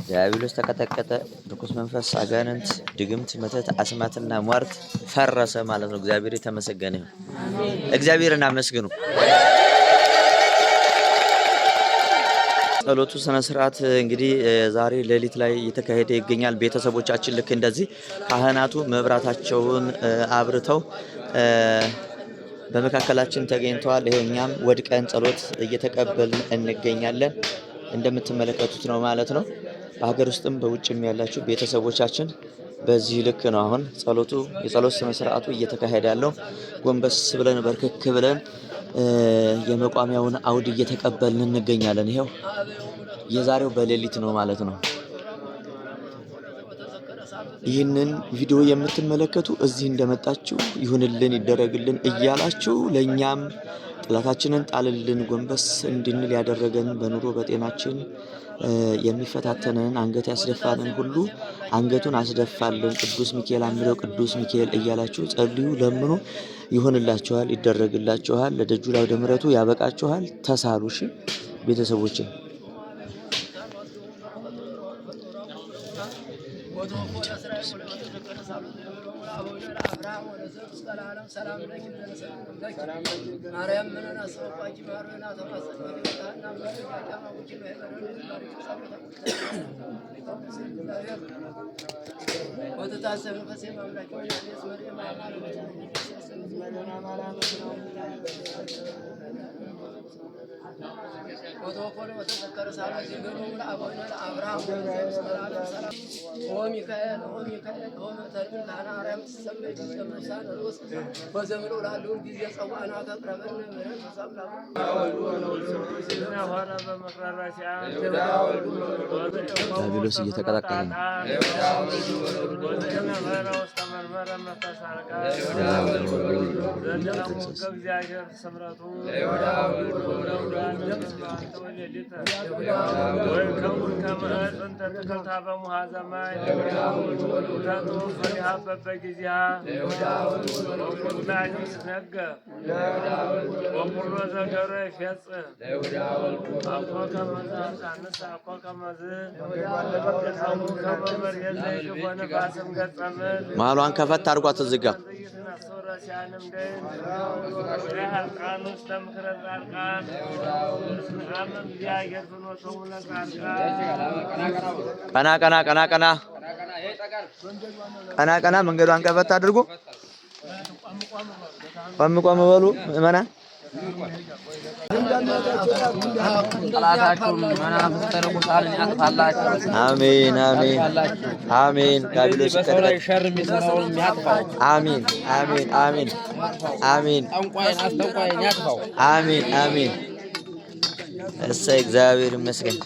ዲያብሎስ ተቀጠቀጠ፣ ርኩስ መንፈስ፣ አጋንንት፣ ድግምት፣ መተት፣ አስማትና ሟርት ፈረሰ ማለት ነው። እግዚአብሔር የተመሰገነ ይሁን። እግዚአብሔርን አመስግኑ። ጸሎቱ ስነ ስርዓት እንግዲህ ዛሬ ሌሊት ላይ እየተካሄደ ይገኛል። ቤተሰቦቻችን ልክ እንደዚህ ካህናቱ መብራታቸውን አብርተው በመካከላችን ተገኝተዋል። ይሄው እኛም ወድቀን ጸሎት እየተቀበልን እንገኛለን። እንደምትመለከቱት ነው ማለት ነው። በሀገር ውስጥም በውጭም ያላችሁ ቤተሰቦቻችን በዚህ ልክ ነው አሁን የጸሎት ስነ ስርዓቱ እየተካሄደ ያለው። ጎንበስ ብለን በርክክ ብለን የመቋሚያውን አውድ እየተቀበልን እንገኛለን። ይሄው የዛሬው በሌሊት ነው ማለት ነው። ይህንን ቪዲዮ የምትመለከቱ እዚህ እንደመጣችሁ ይሁንልን ይደረግልን እያላችሁ ለኛም ጥላታችንን ጣልልን ጎንበስ እንድንል ያደረገን በኑሮ በጤናችን የሚፈታተነን አንገት ያስደፋንን ሁሉ አንገቱን አስደፋልን ቅዱስ ሚካኤል አምረው ቅዱስ ሚካኤል እያላችሁ ጸልዩ፣ ለምኑ፣ ይሆንላችኋል፣ ይደረግላችኋል፣ ለደጁ ላይ ወደ ምሕረቱ ያበቃችኋል። ተሳሉ። እሺ ቤተሰቦቼ ዲያብሎስ እየተቀጣቀለ ነው። ማሏን ከፈት አድርጓት ዝጋ። ቀና ቀና ቀና ቀና ቀና ቀና መንገዷን ከፈት አድርጉ። ቆም ቆም በሉ ምዕመናን። አሜን አሜን አሜን። ዲያብሎስ አሜን አሜን አሜን አሜን አሜን አሜን። እሰይ እግዚአብሔር ይመስገን።